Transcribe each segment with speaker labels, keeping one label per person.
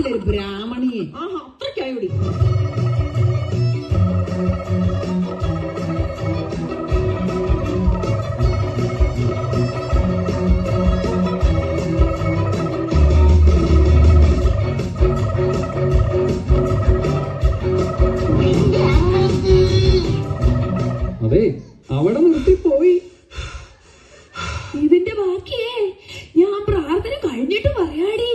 Speaker 1: നല്ലൊരു ബ്രാഹ്മണിയെ. അത്രയ്ക്കായോടി.
Speaker 2: അതെ, അവിടെ നിർത്തിപ്പോയി.
Speaker 1: ഇതിന്റെ ബാക്കിയേ ഞാൻ പ്രാർത്ഥന കഴിഞ്ഞിട്ട് പറയാടി.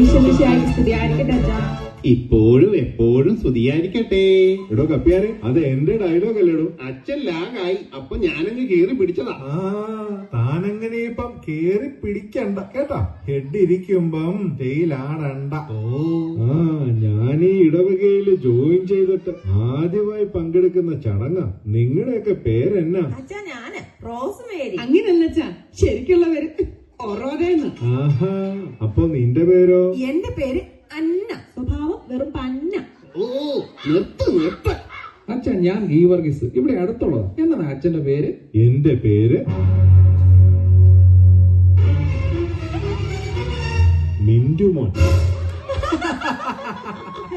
Speaker 1: ഈശ്വരശായി സ്തുതിയായിരിക്കട്ടെ അച്ഛാ.
Speaker 3: ഇപ്പോഴും എപ്പോഴും സ്തുതിയായിരിക്കട്ടെ.
Speaker 4: എടോ കപ്പിയാരെ, അത് എന്റെ ഡയലോഗ് അല്ലേടോ.
Speaker 3: അച്ഛൻ ലാഗായി, അപ്പൊ ഞാനങ്ങ് കേറി പിടിച്ചതാ.
Speaker 4: താനങ്ങനെ ഇപ്പം കേറി പിടിക്കണ്ട കേട്ടാ. ഹെഡ് ഇരിക്കുമ്പം ജയിലാടണ്ട. ഞാൻ ഈ ഇടവകയില് ജോയിൻ ചെയ്തിട്ട് ആദ്യമായി പങ്കെടുക്കുന്ന ചടങ്ങാ. നിങ്ങളുടെയൊക്കെ പേരെന്നാ?
Speaker 5: അച്ഛാ, ഞാന് റോസ്മേരി.
Speaker 1: അങ്ങനല്ല അച്ഛാ, ശരിക്കുള്ള പേര് ഒറോദേന്ന്.
Speaker 4: ആഹാ, അപ്പൊ നിന്റെ പേരോ?
Speaker 5: എന്റെ പേര് അന്ന. സ്വഭാവം വെറും പന്ന.
Speaker 3: ഓ, നിർത്ത്.
Speaker 2: അച്ഛൻ, ഞാൻ ഗീവർഗീസ്, ഇവിടെ അടുത്തുള്ളതാ. എന്നതാ അച്ഛന്റെ പേര്?
Speaker 4: എന്റെ പേര് മിന്റുമോൻ.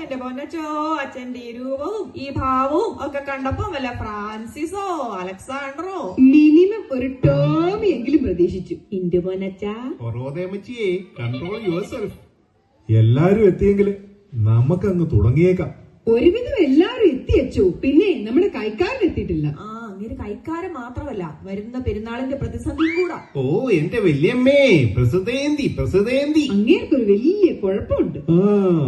Speaker 5: എന്റെ പൊന്നച്ചോ, അച്ഛന്റെ ഈ രൂപവും ഈ ഭാവവും ഒക്കെ കണ്ടപ്പോ വല്ല ഫ്രാൻസിസോ അലക്സാണ്ടറോ
Speaker 1: മിനിമം ഒരു ടോമി എങ്കിലും പ്രതീക്ഷിച്ചു. ഇന്റെ പൊന്നച്ചാ.
Speaker 3: ഒറോദേമച്ചിയെ, കൺട്രോൾ യുവർ സെൽഫ്.
Speaker 4: എല്ലാരും എത്തിയെങ്കില് നമുക്കങ്ങ് തുടങ്ങിയേക്കാം.
Speaker 1: ഒരുവിധം എല്ലാരും എത്തിയച്ചു. പിന്നെ നമ്മുടെ കൈക്കാരൻ എത്തിയിട്ടില്ല.
Speaker 5: അങ്ങനെ കൈക്കാരൻ മാത്രമല്ല, വരുന്ന പെരുന്നാളിന്റെ പ്രതിസന്ധിയും കൂടാ.
Speaker 3: ഓ, എന്റെ വല്യമ്മേ, പ്രസിദ്ധേന്തി.
Speaker 1: അങ്ങേർക്കൊരു വലിയ കുഴപ്പമുണ്ട്.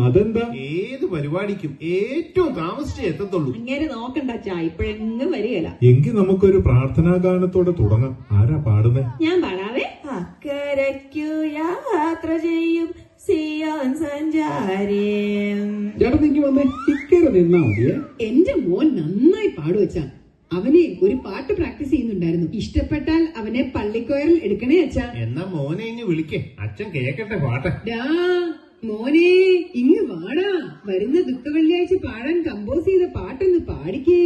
Speaker 4: അതെന്താ?
Speaker 3: ഏത് പരിപാടിക്കും ഏറ്റവും താമസിച്ചേ എത്തത്തുള്ളൂ.
Speaker 1: അങ്ങേരെ നോക്കണ്ട അച്ഛാ, ഇപ്പോഴെങ്ങും വരികയില്ല.
Speaker 4: എങ്കിൽ നമുക്കൊരു പ്രാർത്ഥനാ ഗാനത്തോടെ തുടങ്ങാം. ആരാ പാടുന്നേ?
Speaker 1: ഞാൻ പാടാവേ.
Speaker 5: അക്കരയ്ക്കു യാത്ര ചെയ്യും സിയോൻ സഞ്ചാരി.
Speaker 2: ചേട്ടത്തിക്ക് വന്നേ, ഇക്കരെ നിന്നാ മതിയേ.
Speaker 1: എന്റെ മോൻ നന്നായി പാടുവച്ചാ. അവനെ ഒരു പാട്ട് പ്രാക്ടീസ് ചെയ്യുന്നുണ്ടായിരുന്നു. ഇഷ്ടപ്പെട്ടാൽ അവനെ പള്ളിക്കോയറിൽ എടുക്കണേ അച്ഛാ.
Speaker 3: എന്നാ മോനെ ഇങ്ങ് വിളിക്കേ, അച്ഛൻ കേക്കട്ടെ പാട്ട്.
Speaker 1: മോനെ ഇങ്ങ് വാടാ. വരുന്ന ദുഃഖ വെള്ളിയാഴ്ച പാടാൻ കമ്പോസ് ചെയ്ത പാട്ടൊന്ന് പാടിക്കേ.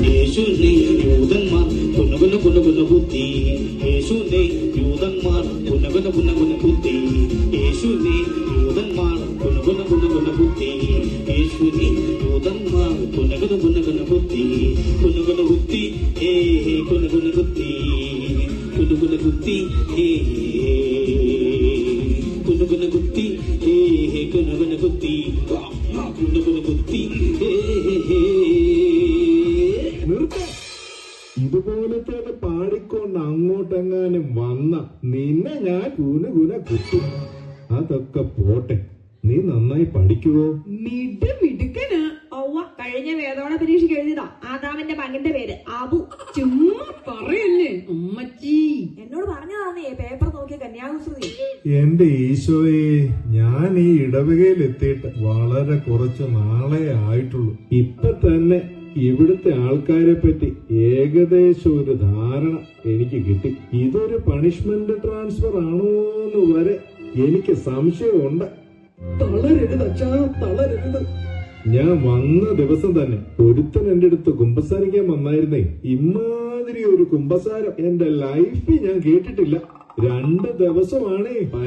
Speaker 6: യേശുവിനെ യൂതന്മാർ പുനകുന ബുദ്ധി. യേശുവിനെ യൂതന്മാർ പുനകുന ബുദ്ധി. യേശുവിനെ യൂതന്മാർ പുനകുന ബുദ്ധി. യേശുവിനെ യൂതന്മാർ പുനകുന ബുദ്ധി. പുനകുന ബുദ്ധി ഹേ പുനകുന ബുദ്ധി. പുനകുന ബുദ്ധി ഹേ പുനകുന ബുദ്ധി ഹേ പുനകുന ബുദ്ധി. പുനകുന ബുദ്ധി ഹേ.
Speaker 4: ഇതുപോലത്തെ പാടിക്കൊണ്ട് അങ്ങോട്ടെങ്ങാനും വന്ന നിന്നെ ഞാൻ കുന കുത്തും. അതൊക്കെ പോട്ടെ, നീ നന്നായി പഠിക്കുവോ?
Speaker 1: മിടുക്കനാ.
Speaker 5: കഴിഞ്ഞ വേദോണ പരീക്ഷയ്ക്ക് എഴുതിയതാ ആദാമിന്റെ മകന്റെ പേര് അബു.
Speaker 1: ചുമ്മാ പറയല്ലേ അമ്മച്ചി.
Speaker 5: എന്നോട് പറഞ്ഞതാന്നേ പേപ്പർ നോക്കിയ കന്യാകുസൃതി.
Speaker 4: എന്റെ ഈശോയെ, ഞാൻ ഈ ഇടവകയിൽ എത്തിയിട്ട് വളരെ കുറച്ച് നാളെ ആയിട്ടുള്ളൂ. ഇപ്പൊ തന്നെ ഇവിടുത്തെ ആൾക്കാരെ പറ്റി ഏകദേശം ഒരു ധാരണ എനിക്ക് കിട്ടി. ഇതൊരു പണിഷ്മെന്റ് ട്രാൻസ്ഫർ ആണോന്ന് വരെ എനിക്ക് സംശയമുണ്ട്.
Speaker 2: തളരരുത് അച്ഛാ, തളരരുത്.
Speaker 4: ഞാൻ വന്ന ദിവസം തന്നെ ഒരുത്തൻ എന്റെ അടുത്ത് കുമ്പസാരിക്കാൻ വന്നായിരുന്നേ. ഇമാതിരി ഒരു കുമ്പസാരം എന്റെ ലൈഫിൽ ഞാൻ കേട്ടിട്ടില്ല. 2 ദിവസമാണേ